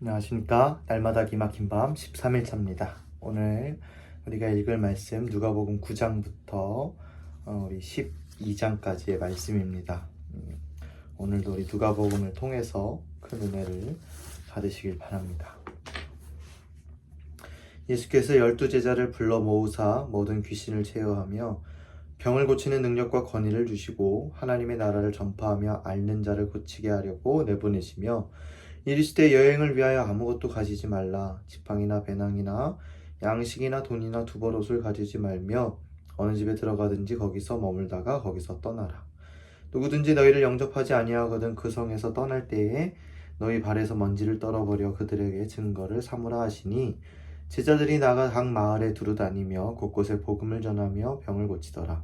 안녕하십니까. 날마다 기막힌 밤 13일차입니다. 오늘 우리가 읽을 말씀 누가복음 9장부터 우리 12장까지의 말씀입니다. 오늘도 우리 누가복음을 통해서 큰 은혜를 받으시길 바랍니다. 예수께서 12제자를 불러 모으사 모든 귀신을 제어하며 병을 고치는 능력과 권위를 주시고 하나님의 나라를 전파하며 앓는 자를 고치게 하려고 내보내시며 이르시되 여행을 위하여 아무것도 가지지 말라. 지팡이나 배낭이나 양식이나 돈이나 두벌옷을 가지지 말며 어느 집에 들어가든지 거기서 머물다가 거기서 떠나라. 누구든지 너희를 영접하지 아니하거든 그 성에서 떠날 때에 너희 발에서 먼지를 떨어버려 그들에게 증거를 삼으라 하시니 제자들이 나가 각 마을에 두루 다니며 곳곳에 복음을 전하며 병을 고치더라.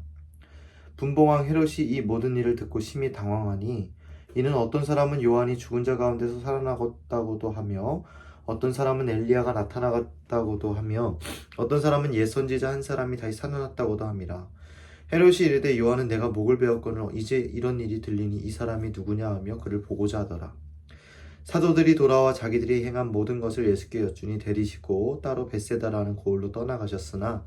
분봉왕 헤롯이 이 모든 일을 듣고 심히 당황하니 이는 어떤 사람은 요한이 죽은 자 가운데서 살아나갔다고도 하며 어떤 사람은 엘리야가 나타나갔다고도 하며 어떤 사람은 옛 선지자 한 사람이 다시 살아났다고도 함이라. 헤롯이 이르되 요한은 내가 목을 베었거늘 이제 이런 일이 들리니 이 사람이 누구냐 하며 그를 보고자 하더라. 사도들이 돌아와 자기들이 행한 모든 것을 예수께 여쭈니 데리시고 따로 벳세다라는 고을로 떠나가셨으나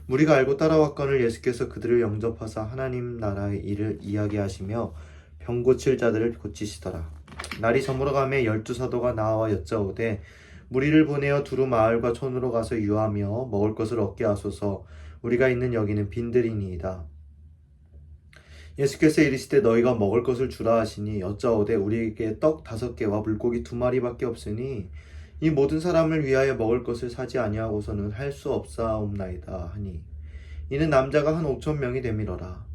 무리가 알고 따라왔거늘 예수께서 그들을 영접하사 하나님 나라의 일을 이야기하시며 병 고칠 자들을 고치시더라. 날이 저물어가매 12사도가 나와 여짜오되 무리를 보내어 두루 마을과 촌으로 가서 유하며 먹을 것을 얻게 하소서. 우리가 있는 여기는 빈들이니이다. 예수께서 이르시되 너희가 먹을 것을 주라 하시니 여짜오되 우리에게 떡 5개와 물고기 2마리밖에 없으니 이 모든 사람을 위하여 먹을 것을 사지 아니하고서는 할 수 없사옵나이다 하니 이는 남자가 한 5,000명이 되밀어라.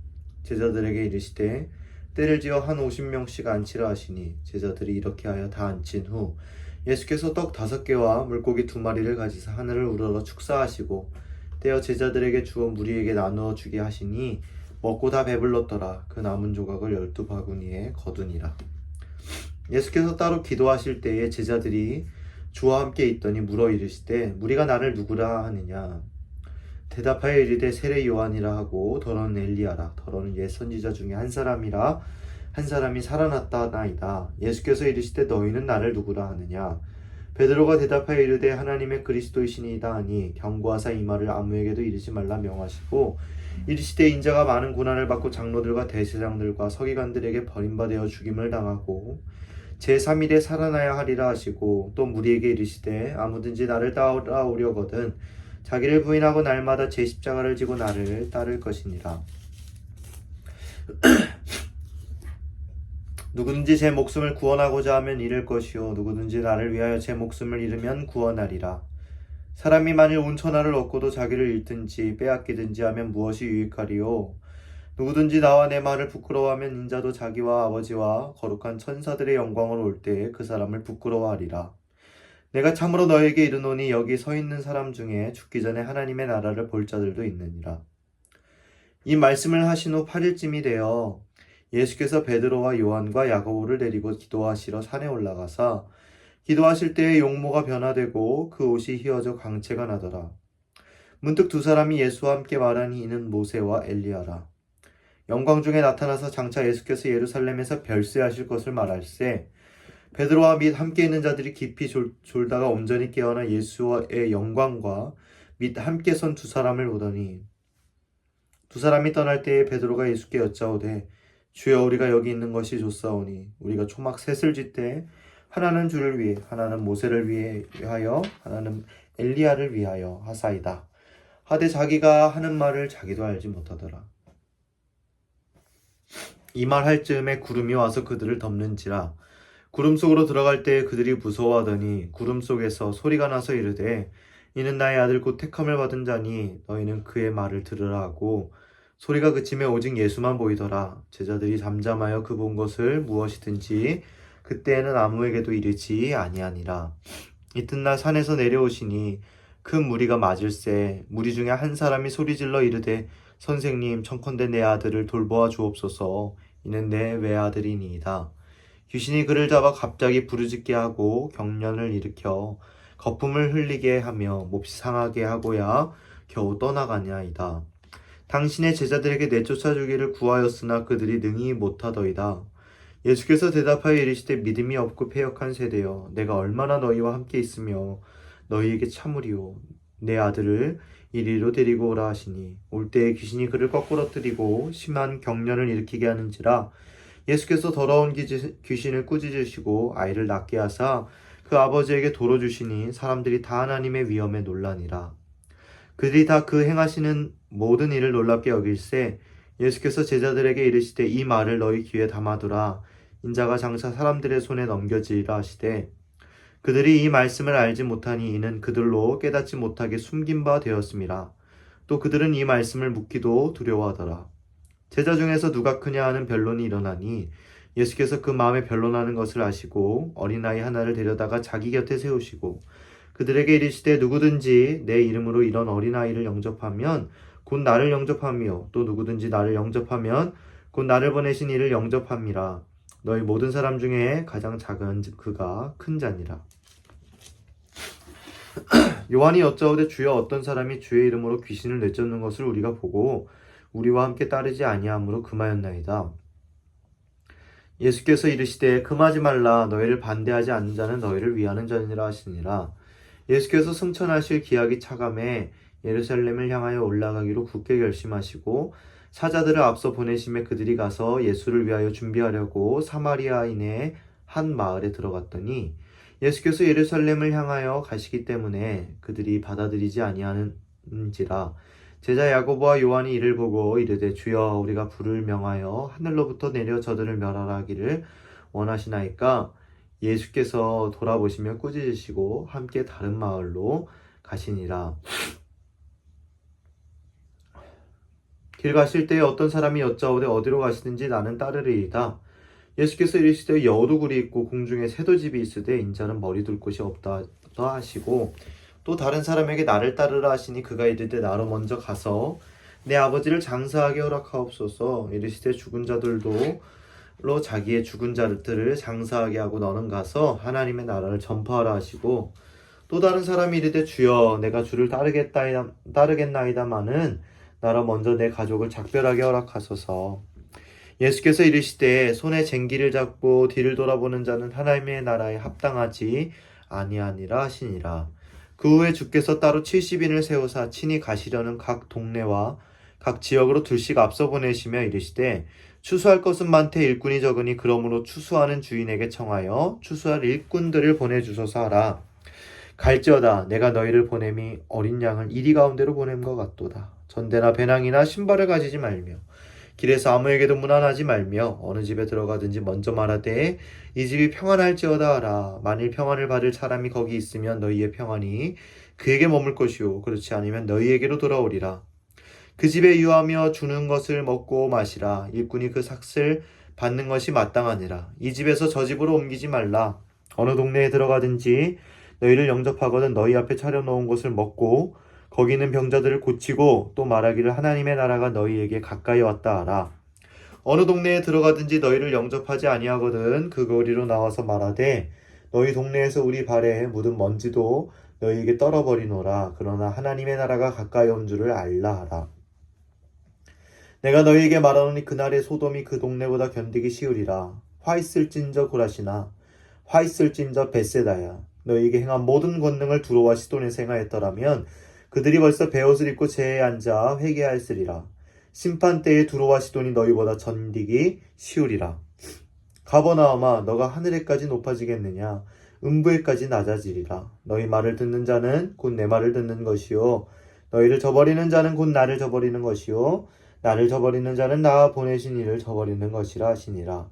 제자들에게 이르시되 때를 지어 한 50명씩 앉히라 하시니 제자들이 이렇게 하여 다 앉힌 후 예수께서 떡 5개와 물고기 2마리를 가지사 하늘을 우러러 축사하시고 떼어 제자들에게 주어 무리에게 나누어 주게 하시니 먹고 다 배불렀더라. 그 남은 조각을 12바구니에 거두니라. 예수께서 따로 기도하실 때에 제자들이 주와 함께 있더니 물어 이르시되 무리가 나를 누구라 하느냐. 대답하여 이르되 세례 요한이라 하고 더러는 엘리야라. 더러는 옛 선지자 중에 한 사람이라. 한 사람이 살아났다나이다. 예수께서 이르시되 너희는 나를 누구라 하느냐. 베드로가 대답하여 이르되 하나님의 그리스도이시니이다 하니 경고하사 이 말을 아무에게도 이르지 말라 명하시고 이르시되 인자가 많은 고난을 받고 장로들과 대제사장들과 서기관들에게 버림받아 죽임을 당하고 제3일에 살아나야 하리라 하시고 또 무리에게 이르시되 아무든지 나를 따라오려거든 자기를 부인하고 날마다 제 십자가를 지고 나를 따를 것이니라. 누구든지 제 목숨을 구원하고자 하면 잃을 것이요 누구든지 나를 위하여 제 목숨을 잃으면 구원하리라. 사람이 만일 온 천하를 얻고도 자기를 잃든지 빼앗기든지 하면 무엇이 유익하리요. 누구든지 나와 내 말을 부끄러워하면 인자도 자기와 아버지와 거룩한 천사들의 영광으로 올 때에 그 사람을 부끄러워하리라. 내가 참으로 너에게 이르노니 여기 서 있는 사람 중에 죽기 전에 하나님의 나라를 볼 자들도 있느니라. 이 말씀을 하신 후 8일쯤이 되어 예수께서 베드로와 요한과 야고보를 데리고 기도하시러 산에 올라가사 기도하실 때에 용모가 변화되고 그 옷이 휘어져 광채가 나더라. 문득 두 사람이 예수와 함께 말하니 이는 모세와 엘리야라. 영광 중에 나타나서 장차 예수께서 예루살렘에서 별세하실 것을 말할세 베드로와 및 함께 있는 자들이 깊이 졸다가 온전히 깨어나 예수의 영광과 및 함께 선 두 사람을 보더니 두 사람이 떠날 때에 베드로가 예수께 여짜오되 주여 우리가 여기 있는 것이 좋사오니 우리가 초막 셋을 짓되 하나는 주를 위해 하나는 모세를 위하여 하나는 엘리야를 위하여 하사이다. 하되 자기가 하는 말을 자기도 알지 못하더라. 이 말 할 즈음에 구름이 와서 그들을 덮는지라. 구름 속으로 들어갈 때에 그들이 무서워하더니 구름 속에서 소리가 나서 이르되 이는 나의 아들 곧 택함을 받은 자니 너희는 그의 말을 들으라 하고 소리가 그치매 오직 예수만 보이더라. 제자들이 잠잠하여 그 본 것을 무엇이든지 그때에는 아무에게도 이르지 아니하니라. 이튿날 산에서 내려오시니 큰 무리가 맞을세 무리 중에 한 사람이 소리질러 이르되 선생님 청컨대 내 아들을 돌보아 주옵소서. 이는 내 외아들이니이다. 귀신이 그를 잡아 갑자기 부르짖게 하고 경련을 일으켜 거품을 흘리게 하며 몹시 상하게 하고야 겨우 떠나가냐이다. 당신의 제자들에게 내쫓아 주기를 구하였으나 그들이 능히 못하더이다. 예수께서 대답하여 이르시되 믿음이 없고 패역한 세대여 내가 얼마나 너희와 함께 있으며 너희에게 참으리요 내 아들을 이리로 데리고 오라 하시니 올 때에 귀신이 그를 거꾸러뜨리고 심한 경련을 일으키게 하는지라 예수께서 더러운 귀신을 꾸짖으시고 아이를 낫게 하사 그 아버지에게 도로 주시니 사람들이 다 하나님의 위엄에 놀라니라. 그들이 다 그 행하시는 모든 일을 놀랍게 여길세 예수께서 제자들에게 이르시되 이 말을 너희 귀에 담아두라. 인자가 장차 사람들의 손에 넘겨지리라 하시되 그들이 이 말씀을 알지 못하니 이는 그들로 깨닫지 못하게 숨긴 바 되었음이라. 또 그들은 이 말씀을 묻기도 두려워하더라. 제자 중에서 누가 크냐 하는 변론이 일어나니 예수께서 그 마음에 변론하는 것을 아시고 어린아이 하나를 데려다가 자기 곁에 세우시고 그들에게 이르시되 누구든지 내 이름으로 이런 어린아이를 영접하면 곧 나를 영접하며 또 누구든지 나를 영접하면 곧 나를 보내신 이를 영접함이라. 너희 모든 사람 중에 가장 작은 그가 큰 자니라. 요한이 여짜오되 주여 어떤 사람이 주의 이름으로 귀신을 내쫓는 것을 우리가 보고 우리와 함께 따르지 아니하므로 금하였나이다. 예수께서 이르시되 금하지 말라. 너희를 반대하지 않는 자는 너희를 위하는 자니라 하시니라. 예수께서 승천하실 기약이 차감해 예루살렘을 향하여 올라가기로 굳게 결심하시고 사자들을 앞서 보내심에 그들이 가서 예수를 위하여 준비하려고 사마리아인의 한 마을에 들어갔더니 예수께서 예루살렘을 향하여 가시기 때문에 그들이 받아들이지 아니하는지라. 제자 야고보와 요한이 이를 보고 이르되 주여 우리가 불을 명하여 하늘로부터 내려 저들을 멸하라 하기를 원하시나이까. 예수께서 돌아보시며 꾸짖으시고 함께 다른 마을로 가시니라. 길 가실 때에 어떤 사람이 여짜오되 어디로 가시든지 나는 따르리이다. 예수께서 이르시되 여우도 굴이 있고 공중에 새도 집이 있으되 인자는 머리 둘 곳이 없다 하시고 또 다른 사람에게 나를 따르라 하시니 그가 이르되 나로 먼저 가서 내 아버지를 장사하게 허락하옵소서. 이르시되 죽은 자들도 로 자기의 죽은 자들을 장사하게 하고 너는 가서 하나님의 나라를 전파하라 하시고 또 다른 사람이 이르되 주여 내가 주를 따르겠나이다마는 나로 먼저 내 가족을 작별하게 허락하소서. 예수께서 이르시되 손에 쟁기를 잡고 뒤를 돌아보는 자는 하나님의 나라에 합당하지 아니하니라 하시니라. 그 후에 주께서 따로 70인을 세우사 친히 가시려는 각 동네와 각 지역으로 둘씩 앞서 보내시며 이르시되 추수할 것은 많되 일꾼이 적으니 그러므로 추수하는 주인에게 청하여 추수할 일꾼들을 보내주소서 하라. 갈지어다 내가 너희를 보냄이 어린 양을 이리 가운데로 보냄과 같도다. 전대나 배낭이나 신발을 가지지 말며 길에서 아무에게도 문안하지 말며 어느 집에 들어가든지 먼저 말하되 이 집이 평안할지어다 하라. 만일 평안을 받을 사람이 거기 있으면 너희의 평안이 그에게 머물 것이요 그렇지 않으면 너희에게로 돌아오리라. 그 집에 유하며 주는 것을 먹고 마시라. 일꾼이 그 삭을 받는 것이 마땅하니라. 이 집에서 저 집으로 옮기지 말라. 어느 동네에 들어가든지 너희를 영접하거든 너희 앞에 차려놓은 것을 먹고 거기 있는 병자들을 고치고 또 말하기를 하나님의 나라가 너희에게 가까이 왔다 하라. 어느 동네에 들어가든지 너희를 영접하지 아니하거든 그 거리로 나와서 말하되 너희 동네에서 우리 발에 묻은 먼지도 너희에게 떨어버리노라. 그러나 하나님의 나라가 가까이 온 줄을 알라 하라. 내가 너희에게 말하노니 그날의 소돔이 그 동네보다 견디기 쉬우리라. 화 있을진저 고라시나 화 있을진저 벳세다야. 너희에게 행한 모든 권능을 두로와 시돈에서 행하였더라면 그들이 벌써 베옷을 입고 제에 앉아 회개하였으리라. 심판 때에 두로와 시돈이 너희보다 견디기 쉬우리라. 가버나움아 너가 하늘에까지 높아지겠느냐 음부에까지 낮아지리라. 너희 말을 듣는 자는 곧 내 말을 듣는 것이요 너희를 저버리는 자는 곧 나를 저버리는 것이요 나를 저버리는 자는 나 보내신 이를 저버리는 것이라 하시니라.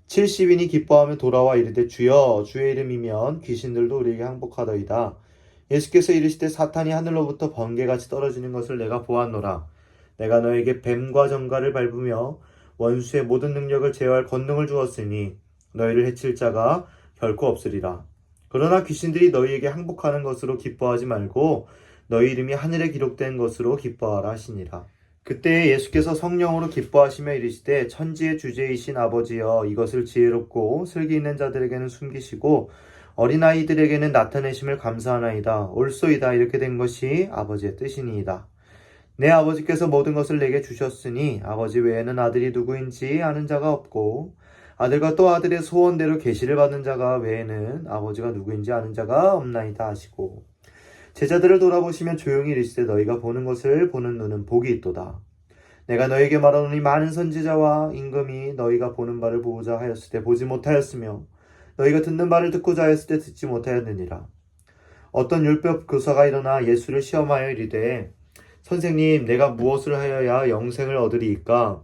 70인이 기뻐하며 돌아와 이르되 주여 주의 이름이면 귀신들도 우리에게 항복하더이다. 예수께서 이르시되 사탄이 하늘로부터 번개같이 떨어지는 것을 내가 보았노라. 내가 너에게 뱀과 정갈을 밟으며 원수의 모든 능력을 제어할 권능을 주었으니 너희를 해칠 자가 결코 없으리라. 그러나 귀신들이 너희에게 항복하는 것으로 기뻐하지 말고 너희 이름이 하늘에 기록된 것으로 기뻐하라 하시니라. 그때 예수께서 성령으로 기뻐하시며 이르시되 천지의 주제이신 아버지여 이것을 지혜롭고 슬기 있는 자들에게는 숨기시고 어린아이들에게는 나타내심을 감사하나이다. 옳소이다. 이렇게 된 것이 아버지의 뜻이니이다. 내 아버지께서 모든 것을 내게 주셨으니 아버지 외에는 아들이 누구인지 아는 자가 없고 아들과 또 아들의 소원대로 계시를 받는 자가 외에는 아버지가 누구인지 아는 자가 없나이다 하시고 제자들을 돌아보시면 조용히 이르시되 너희가 보는 것을 보는 눈은 복이 있도다. 내가 너에게 말하노니 많은 선지자와 임금이 너희가 보는 바를 보고자 하였을 때 보지 못하였으며 너희가 듣는 바를 듣고자 하였을 때 듣지 못하였느니라. 어떤 율법 교사가 일어나 예수를 시험하여 이르되 선생님 내가 무엇을 하여야 영생을 얻으리이까?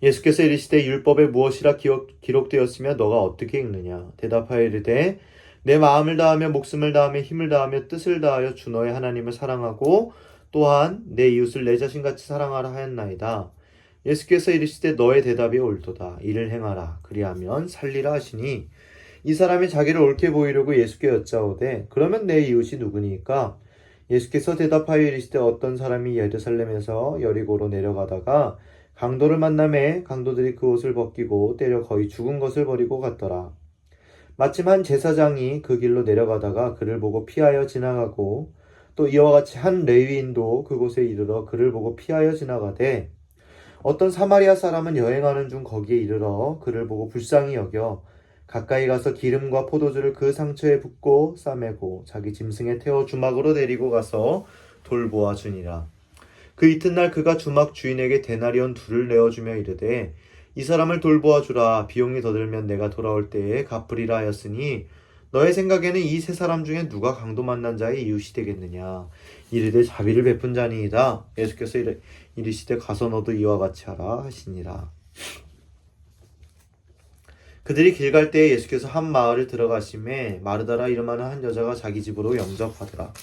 예수께서 이르시되 율법에 무엇이라 기록되었으며 너가 어떻게 읽느냐? 대답하여 이르되 내 마음을 다하며 목숨을 다하며 힘을 다하며 뜻을 다하여 주 너의 하나님을 사랑하고 또한 내 이웃을 내 자신같이 사랑하라 하였나이다. 예수께서 이르시되 너의 대답이 옳도다. 이를 행하라. 그리하면 살리라 하시니 이 사람이 자기를 옳게 보이려고 예수께 여짜오되 그러면 내 이웃이 누구니까? 예수께서 대답하여 이르시되 어떤 사람이 예루살렘에서 여리고로 내려가다가 강도를 만나매 강도들이 그 옷을 벗기고 때려 거의 죽은 것을 버리고 갔더라. 마침 한 제사장이 그 길로 내려가다가 그를 보고 피하여 지나가고 또 이와 같이 한 레위인도 그곳에 이르러 그를 보고 피하여 지나가되 어떤 사마리아 사람은 여행하는 중 거기에 이르러 그를 보고 불쌍히 여겨 가까이 가서 기름과 포도주를 그 상처에 붓고 싸매고 자기 짐승에 태워 주막으로 데리고 가서 돌보아 주니라. 그 이튿날 그가 주막 주인에게 데나리온 2를 내어주며 이르되 이 사람을 돌보아 주라. 비용이 더 들면 내가 돌아올 때에 갚으리라 하였으니 너의 생각에는 이 세 사람 중에 누가 강도 만난 자의 이웃이 되겠느냐? 이르되 자비를 베푼 자니이다. 예수께서 이르시되 가서 너도 이와 같이 하라 하시니라. 그들이 길 갈 때에 예수께서 한 마을을 들어가심에 마르다라 이름하는 한 여자가 자기 집으로 영접하더라.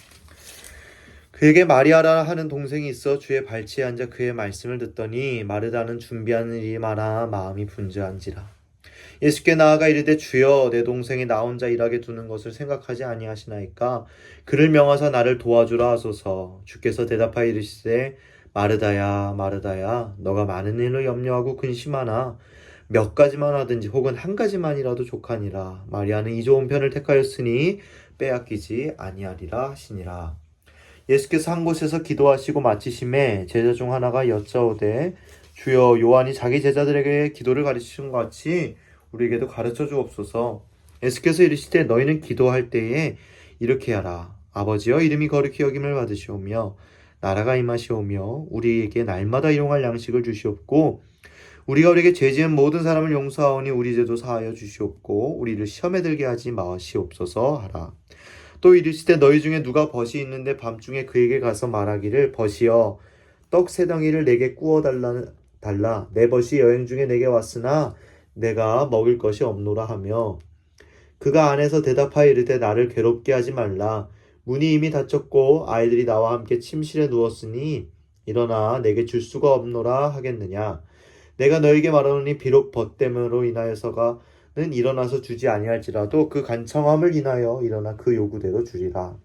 그에게 마리아라 하는 동생이 있어 주의 발치에 앉아 그의 말씀을 듣더니 마르다는 준비하는 일이 많아 마음이 분주한지라. 예수께 나아가 이르되 주여 내 동생이 나 혼자 일하게 두는 것을 생각하지 아니하시나이까? 그를 명하사 나를 도와주라 하소서. 주께서 대답하여 이르시되 마르다야 마르다야 너가 많은 일로 염려하고 근심하나 몇 가지만 하든지 혹은 한 가지만이라도 족하니라. 마리아는 이 좋은 편을 택하였으니 빼앗기지 아니하리라 하시니라. 예수께서 한 곳에서 기도하시고 마치심에 제자 중 하나가 여짜오되 주여 요한이 자기 제자들에게 기도를 가르치신 것 같이 우리에게도 가르쳐 주옵소서. 예수께서 이르시되 너희는 기도할 때에 이렇게 하라. 아버지여 이름이 거룩히 여김을 받으시오며 나라가 임하시오며 우리에게 날마다 일용할 양식을 주시옵고 우리가 우리에게 죄 지은 모든 사람을 용서하오니 우리 죄도 사하여 주시옵고 우리를 시험에 들게 하지 마시옵소서 하라. 또 이르시되 너희 중에 누가 벗이 있는데 밤중에 그에게 가서 말하기를 벗이여 떡 3덩이를 내게 구워 달라 내 벗이 여행 중에 내게 왔으나 내가 먹을 것이 없노라 하며 그가 안에서 대답하여 이르되 나를 괴롭게 하지 말라. 문이 이미 닫혔고 아이들이 나와 함께 침실에 누웠으니 일어나 내게 줄 수가 없노라 하겠느냐. 내가 너에게 말하노니 비록 벗됨으로 인하여서가 는 일어나서 주지 아니할지라도 그 간청함을 인하여 일어나 그 요구대로 주리라.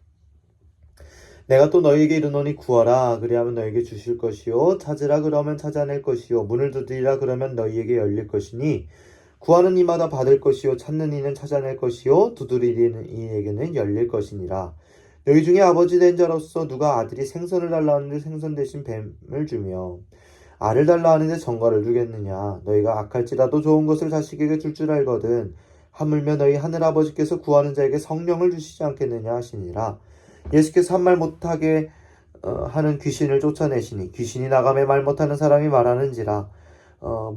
내가 또 너희에게 이르노니 구하라 그리하면 너희에게 주실 것이요 찾으라 그러면 찾아낼 것이요 문을 두드리라 그러면 너희에게 열릴 것이니 구하는 이마다 받을 것이요 찾는 이는 찾아낼 것이요 두드리는 이에게는 열릴 것이니라. 너희 중에 아버지 된 자로서 누가 아들이 생선을 달라 하는데 생선 대신 뱀을 주며 알을 달라 하는데 전갈을 주겠느냐. 너희가 악할지라도 좋은 것을 자식에게 줄 줄 알거든 하물며 너희 하늘아버지께서 구하는 자에게 성령을 주시지 않겠느냐 하시니라. 예수께서 한 말 못하게 하는 귀신을 쫓아내시니 귀신이 나가매 말 못하는 사람이 말하는지라.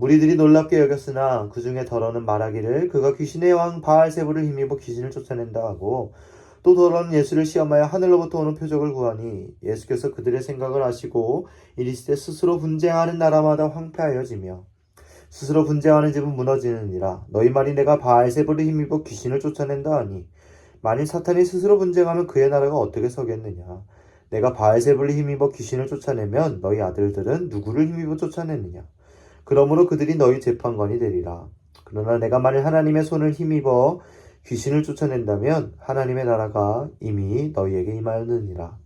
무리들이 놀랍게 여겼으나 그 중에 더러는 말하기를 그가 귀신의 왕 바알세불을 힘입어 귀신을 쫓아낸다 하고 또 더러는 예수를 시험하여 하늘로부터 오는 표적을 구하니 예수께서 그들의 생각을 아시고 이르시되 스스로 분쟁하는 나라마다 황폐하여지며 스스로 분쟁하는 집은 무너지느니라. 너희 말이 내가 바알세불을 힘입어 귀신을 쫓아낸다 하니 만일 사탄이 스스로 분쟁하면 그의 나라가 어떻게 서겠느냐. 내가 바알세불을 힘입어 귀신을 쫓아내면 너희 아들들은 누구를 힘입어 쫓아내느냐. 그러므로 그들이 너희 재판관이 되리라. 그러나 내가 만일 하나님의 손을 힘입어 귀신을 쫓아낸다면 하나님의 나라가 이미 너희에게 임하였느니라.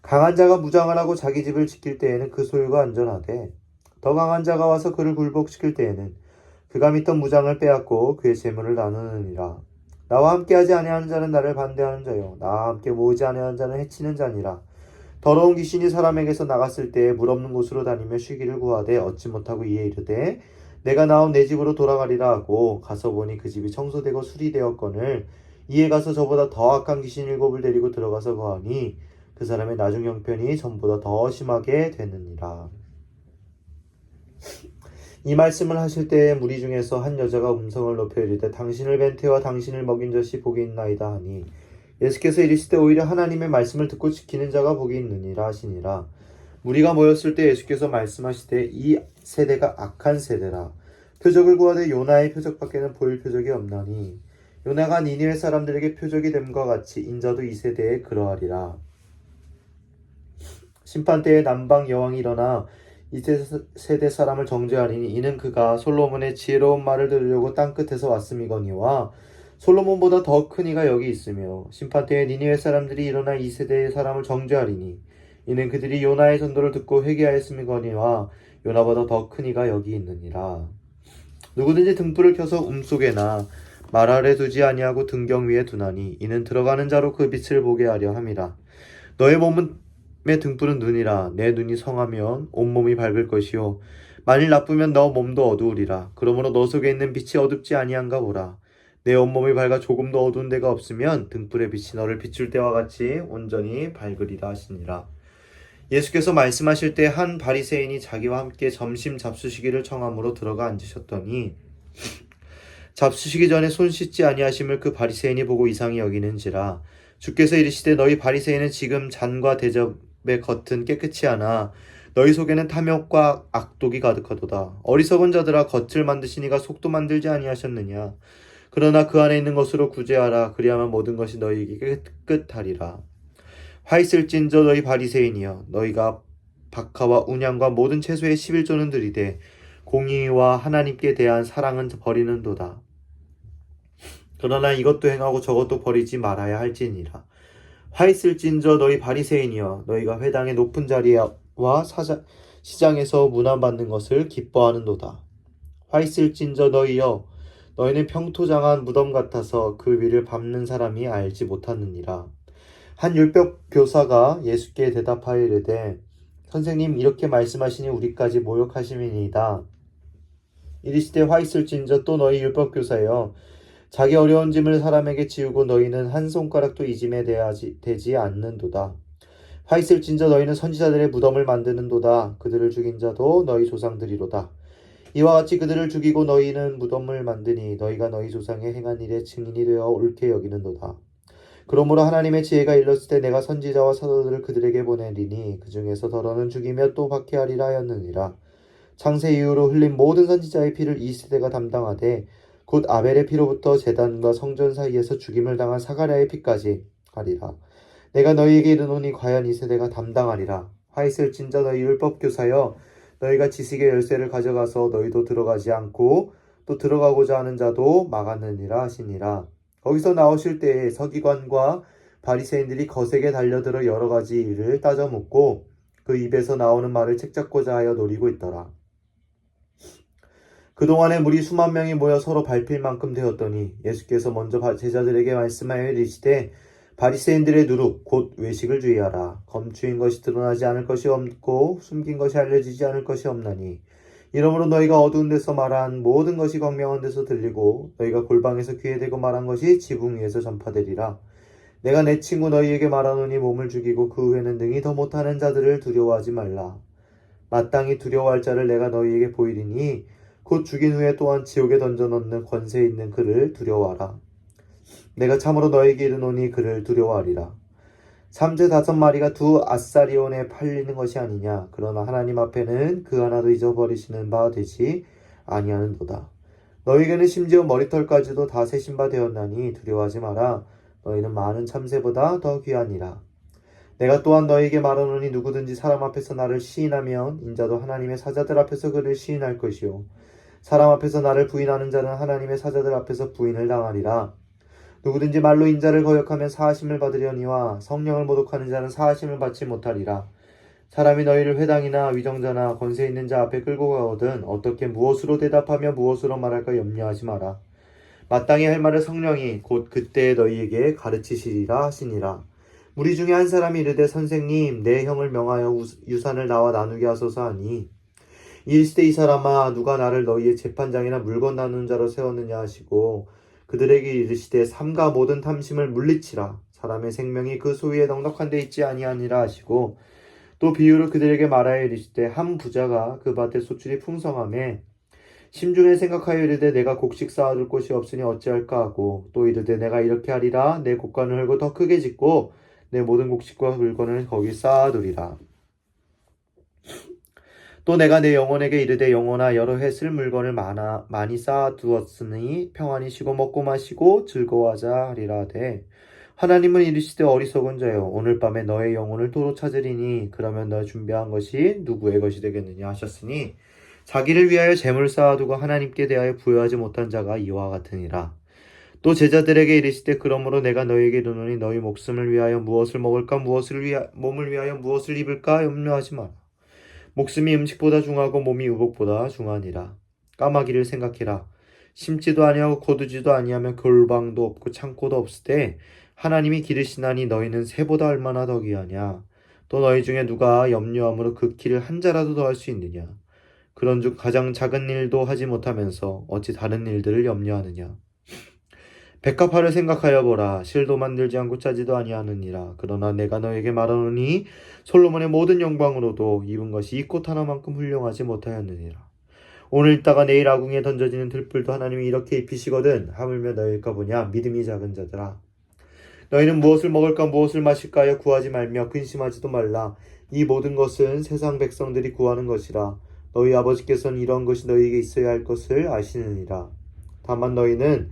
강한 자가 무장을 하고 자기 집을 지킬 때에는 그 소유가 안전하되 더 강한 자가 와서 그를 굴복시킬 때에는 그가 믿던 무장을 빼앗고 그의 재물을 나누느니라. 나와 함께하지 아니하는 자는 나를 반대하는 자요 나와 함께 모이지 아니하는 자는 해치는 자니라. 더러운 귀신이 사람에게서 나갔을 때에 물 없는 곳으로 다니며 쉬기를 구하되 얻지 못하고 이에 이르되 내가 나온 내 집으로 돌아가리라 하고 가서 보니 그 집이 청소되고 수리되었거늘 이에 가서 저보다 더 악한 귀신 7을 데리고 들어가서 거하니 그 사람의 나중 형편이 전보다 더 심하게 되느니라. 이 말씀을 하실 때에 무리 중에서 한 여자가 음성을 높여 이르되 당신을 뵌 태와 당신을 먹인 젖이 복이 있나이다 하니 예수께서 이르시되 오히려 하나님의 말씀을 듣고 지키는 자가 복이 있느니라 하시니라. 무리가 모였을 때 예수께서 말씀하시되 이 세대가 악한 세대라. 표적을 구하되 요나의 표적밖에는 보일 표적이 없나니 요나가 니느웨 사람들에게 표적이 됨과 같이 인자도 이 세대에 그러하리라. 심판때에 남방 여왕이 일어나 이 세대 사람을 정죄하리니 이는 그가 솔로몬의 지혜로운 말을 들으려고 땅끝에서 왔음이거니와 솔로몬보다 더 큰 이가 여기 있으며 심판때에 니느웨 사람들이 일어나 이 세대의 사람을 정죄하리니 이는 그들이 요나의 전도를 듣고 회개하였음이거니와 요나보다 더 큰 이가 여기 있느니라. 누구든지 등불을 켜서 속에나 말 아래 두지 아니하고 등경 위에 두나니 이는 들어가는 자로 그 빛을 보게 하려 함이라. 너의 몸의 등불은 눈이라. 내 눈이 성하면 온몸이 밝을 것이요 만일 나쁘면 너 몸도 어두우리라. 그러므로 너 속에 있는 빛이 어둡지 아니한가 보라. 내 온몸이 밝아 조금도 어두운 데가 없으면 등불의 빛이 너를 비출 때와 같이 온전히 밝으리라 하시니라. 예수께서 말씀하실 때 한 바리새인이 자기와 함께 점심 잡수시기를 청함으로 들어가 앉으셨더니 잡수시기 전에 손 씻지 아니하심을 그 바리새인이 보고 이상히 여기는지라. 주께서 이르시되 너희 바리새인은 지금 잔과 대접의 겉은 깨끗이 하나 너희 속에는 탐욕과 악독이 가득하도다. 어리석은 자들아 겉을 만드시니가 속도 만들지 아니하셨느냐. 그러나 그 안에 있는 것으로 구제하라. 그리하면 모든 것이 너희에게 깨끗하리라. 화 있을진저 너희 바리새인이여 너희가 박하와 운양과 모든 채소의 11조는 들이되 공의와 하나님께 대한 사랑은 버리는도다. 그러나 이것도 행하고 저것도 버리지 말아야 할지니라. 화 있을진저 너희 바리새인이여 너희가 회당의 높은 자리와 시장에서 문안받는 것을 기뻐하는도다. 화 있을진저 너희여 너희는 평토장한 무덤 같아서 그 위를 밟는 사람이 알지 못하느니라. 한 율법 교사가 예수께 대답하여 이르되 선생님 이렇게 말씀하시니 우리까지 모욕하심이니이다. 이르시되 화 있을진저 또 너희 율법 교사여 자기 어려운 짐을 사람에게 지우고 너희는 한 손가락도 이 짐에 대지 않는도다. 화 있을진저 너희는 선지자들의 무덤을 만드는도다. 그들을 죽인 자도 너희 조상들이로다. 이와 같이 그들을 죽이고 너희는 무덤을 만드니 너희가 너희 조상의 행한 일의 증인이 되어 옳게 여기는도다. 그러므로 하나님의 지혜가 일렀을 때 내가 선지자와 사도들을 그들에게 보내리니 그 중에서 더러는 죽이며 또 박해하리라 하였느니라. 창세 이후로 흘린 모든 선지자의 피를 이 세대가 담당하되 곧 아벨의 피로부터 제단과 성전 사이에서 죽임을 당한 사가랴의 피까지 하리라. 내가 너희에게 이르노니 과연 이 세대가 담당하리라. 화 있을진저 너희 율법 교사여 너희가 지식의 열쇠를 가져가서 너희도 들어가지 않고 또 들어가고자 하는 자도 막았느니라 하시니라. 거기서 나오실 때에 서기관과 바리새인들이 거세게 달려들어 여러 가지 일을 따져 묻고 그 입에서 나오는 말을 책잡고자 하여 노리고 있더라. 그동안에 무리 수만 명이 모여 서로 밟힐 만큼 되었더니 예수께서 먼저 제자들에게 말씀하여 이르시되 바리새인들의 누룩 곧 외식을 주의하라. 검추인 것이 드러나지 않을 것이 없고 숨긴 것이 알려지지 않을 것이 없나니 이러므로 너희가 어두운 데서 말한 모든 것이 광명한 데서 들리고 너희가 골방에서 귀에 대고 말한 것이 지붕 위에서 전파되리라. 내가 내 친구 너희에게 말하노니 몸을 죽이고 그 후에는 능히 더 못하는 자들을 두려워하지 말라. 마땅히 두려워할 자를 내가 너희에게 보이리니 곧 죽인 후에 또한 지옥에 던져 넣는 권세 있는 그를 두려워하라. 내가 참으로 너희에게 이르노니 그를 두려워하리라. 삼재 5마리가 2 아사리온에 팔리는 것이 아니냐. 그러나 하나님 앞에는 그 하나도 잊어버리시는 바 되지 아니하는도다. 너희에게는 심지어 머리털까지도 다 세신 바 되었나니 두려워하지 마라. 너희는 많은 참새보다 더 귀하니라. 내가 또한 너희에게 말하노니 누구든지 사람 앞에서 나를 시인하면 인자도 하나님의 사자들 앞에서 그를 시인할 것이요 사람 앞에서 나를 부인하는 자는 하나님의 사자들 앞에서 부인을 당하리라. 누구든지 말로 인자를 거역하면 사하심을 받으려니와 성령을 모독하는 자는 사하심을 받지 못하리라. 사람이 너희를 회당이나 위정자나 권세 있는 자 앞에 끌고 가거든 어떻게 무엇으로 대답하며 무엇으로 말할까 염려하지 마라. 마땅히 할 말을 성령이 곧 그때에 너희에게 가르치시리라 하시니라. 무리 중에 한 사람이 이르되 선생님 내 형을 명하여 유산을 나와 나누게 하소서 하니 이르시되 이 사람아 누가 나를 너희의 재판장이나 물건 나누는 자로 세웠느냐 하시고 그들에게 이르시되 삼가 모든 탐심을 물리치라. 사람의 생명이 그 소유에 넉넉한 데 있지 아니하니라 하시고 또 비유를 그들에게 말하여 이르시되 한 부자가 그 밭에 소출이 풍성하매 심중에 생각하여 이르되 내가 곡식 쌓아둘 곳이 없으니 어찌할까 하고 또 이르되 내가 이렇게 하리라. 내 곡간을 헐고 더 크게 짓고 내 모든 곡식과 물건을 거기 쌓아두리라. 또 내가 내 영혼에게 이르되 영혼아 여러 해 쓸 물건을 많이 쌓아두었으니 평안히 쉬고 먹고 마시고 즐거워하자 하리라 하되 하나님은 이르시되 어리석은 자여 오늘 밤에 너의 영혼을 도로 찾으리니 그러면 너의 준비한 것이 누구의 것이 되겠느냐 하셨으니 자기를 위하여 재물을 쌓아두고 하나님께 대하여 부여하지 못한 자가 이와 같으니라. 또 제자들에게 이르시되 그러므로 내가 너희에게 이르노니 너희 목숨을 위하여 무엇을 먹을까 몸을 위하여 무엇을 입을까 염려하지 마라. 목숨이 음식보다 중하고 몸이 의복보다 중하니라. 까마귀를 생각해라. 심지도 아니하고 거두지도 아니하며 골방도 없고 창고도 없을 때 하나님이 기르시나니 너희는 새보다 얼마나 더 귀하냐. 또 너희 중에 누가 염려함으로 그 키를 한 자라도 더할 수 있느냐. 그런즉 가장 작은 일도 하지 못하면서 어찌 다른 일들을 염려하느냐. 백합화를 생각하여 보라. 실도 만들지 않고 짜지도 아니하느니라. 그러나 내가 너에게 말하노니 솔로몬의 모든 영광으로도 입은 것이 이 꽃 하나만큼 훌륭하지 못하였느니라. 오늘 있다가 내일 아궁이에 던져지는 들불도 하나님이 이렇게 입히시거든 하물며 너희일까 보냐. 믿음이 작은 자들아. 너희는 무엇을 먹을까 무엇을 마실까 하여 구하지 말며 근심하지도 말라. 이 모든 것은 세상 백성들이 구하는 것이라. 너희 아버지께서는 이런 것이 너희에게 있어야 할 것을 아시느니라. 다만 너희는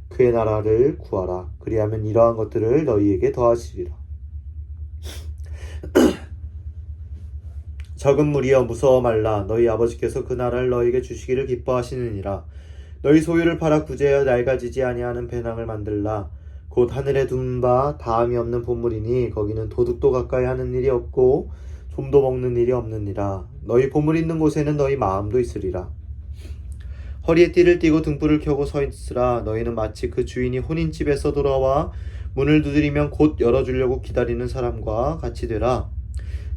그의 나라를 구하라. 그리하면 이러한 것들을 너희에게 더하시리라. 적은 무리여 무서워 말라. 너희 아버지께서 그 나라를 너희에게 주시기를 기뻐하시느니라. 너희 소유를 팔아 구제하여 낡아지지 아니하는 배낭을 만들라. 곧 하늘에 둔 바 다함이 없는 보물이니 거기는 도둑도 가까이 하는 일이 없고 좀도 먹는 일이 없느니라. 너희 보물 있는 곳에는 너희 마음도 있으리라. 허리에 띠를 띠고 등불을 켜고 서 있으라. 너희는 마치 그 주인이 혼인집에서 돌아와 문을 두드리면 곧 열어주려고 기다리는 사람과 같이 되라.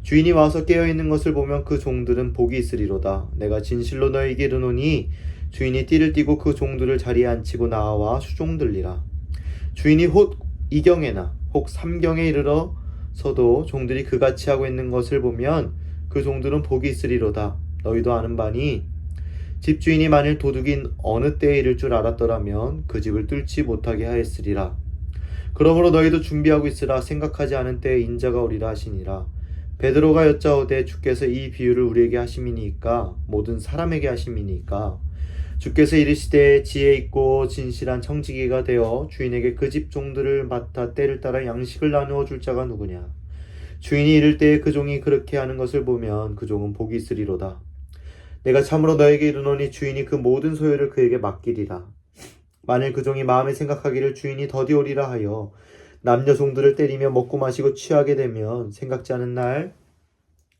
주인이 와서 깨어있는 것을 보면 그 종들은 복이 있으리로다. 내가 진실로 너희에게 이르노니 주인이 띠를 띠고 그 종들을 자리에 앉히고 나와 수종들리라. 주인이 혹 이경에나 혹 삼경에 이르러서도 종들이 그같이 하고 있는 것을 보면 그 종들은 복이 있으리로다. 너희도 아는 바니 집주인이 만일 도둑이 어느 때에 이를 줄 알았더라면 그 집을 뚫지 못하게 하였으리라. 그러므로 너희도 준비하고 있으라. 생각하지 않은 때에 인자가 오리라 하시니라. 베드로가 여짜오되 주께서 이 비유를 우리에게 하심이니까 모든 사람에게 하심이니까 주께서 이르시되 지혜 있고 진실한 청지기가 되어 주인에게 그 집 종들을 맡아 때를 따라 양식을 나누어 줄 자가 누구냐. 주인이 이를 때에 그 종이 그렇게 하는 것을 보면 그 종은 복이 있으리로다. 내가 참으로 너에게 이르노니 주인이 그 모든 소유를 그에게 맡기리라. 만일 그 종이 마음에 생각하기를 주인이 더디 오리라 하여 남녀 종들을 때리며 먹고 마시고 취하게 되면 생각지 않은 날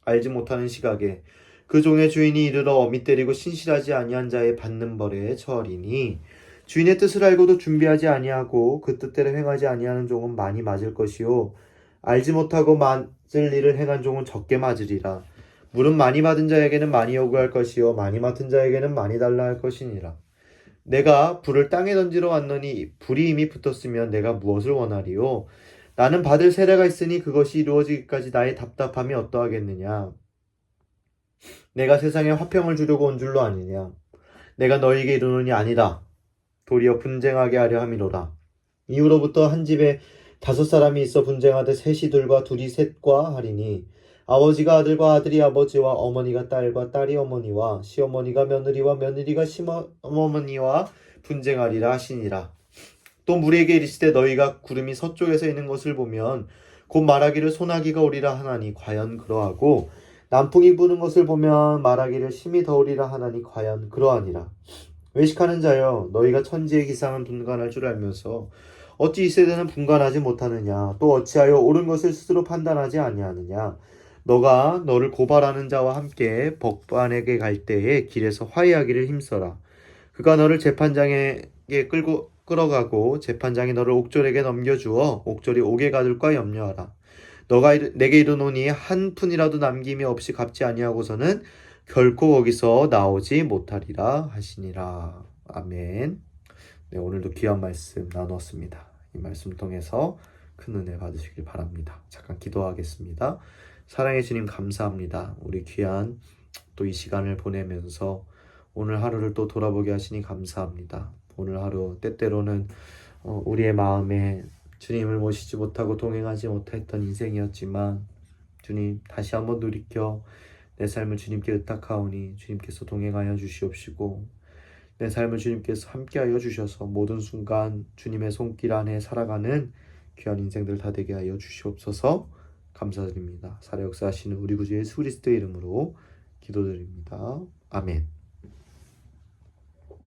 알지 못하는 시각에 그 종의 주인이 이르러 어미 때리고 신실하지 아니한 자의 받는 벌에 처하리니 주인의 뜻을 알고도 준비하지 아니하고 그 뜻대로 행하지 아니하는 종은 많이 맞을 것이요 알지 못하고 맞을 일을 행한 종은 적게 맞으리라. 물은 많이 받은 자에게는 많이 요구할 것이요 많이 맡은 자에게는 많이 달라 할 것이니라. 내가 불을 땅에 던지러 왔노니 불이 이미 붙었으면 내가 무엇을 원하리요. 나는 받을 세례가 있으니 그것이 이루어지기까지 나의 답답함이 어떠하겠느냐. 내가 세상에 화평을 주려고 온 줄로 아니냐. 내가 너희에게 이르노니 아니라 도리어 분쟁하게 하려 함이로라. 이후로부터 한 집에 5사람이 있어 분쟁하되 셋이 둘과 둘이 셋과 하리니 아버지가 아들과 아들이 아버지와 어머니가 딸과 딸이 어머니와 시어머니가 며느리와 며느리가 시어머니와 분쟁하리라 하시니라. 또 무리에게 이르시되 너희가 구름이 서쪽에서 있는 것을 보면 곧 말하기를 소나기가 오리라 하나니 과연 그러하고 남풍이 부는 것을 보면 말하기를 심히 더우리라 하나니 과연 그러하니라. 외식하는 자여 너희가 천지의 기상은 분간할 줄 알면서 어찌 이 세대는 분간하지 못하느냐. 또 어찌하여 옳은 것을 스스로 판단하지 아니하느냐. 너가 너를 고발하는 자와 함께 법관에게 갈 때에 길에서 화해하기를 힘써라. 그가 너를 재판장에게 끌어가고 재판장이 너를 옥졸에게 넘겨주어 옥졸이 옥에 가둘까 염려하라. 너가 내게 이르노니 한 푼이라도 남김이 없이 갚지 아니하고서는 결코 거기서 나오지 못하리라 하시니라. 아멘. 네, 오늘도 귀한 말씀 나눴습니다. 이 말씀 통해서 큰 은혜 받으시길 바랍니다. 잠깐 기도하겠습니다. 사랑해 주님 감사합니다. 우리 귀한 또 이 시간을 보내면서 오늘 하루를 또 돌아보게 하시니 감사합니다. 오늘 하루 때때로는 우리의 마음에 주님을 모시지 못하고 동행하지 못했던 인생이었지만 주님 다시 한번 돌이켜 내 삶을 주님께 의탁하오니 주님께서 동행하여 주시옵시고 내 삶을 주님께서 함께하여 주셔서 모든 순간 주님의 손길 안에 살아가는 귀한 인생들 다 되게 하여 주시옵소서. 감사드립니다. 살아 역사하시는 우리 구주 예수 그리스도의 이름으로 기도드립니다. 아멘.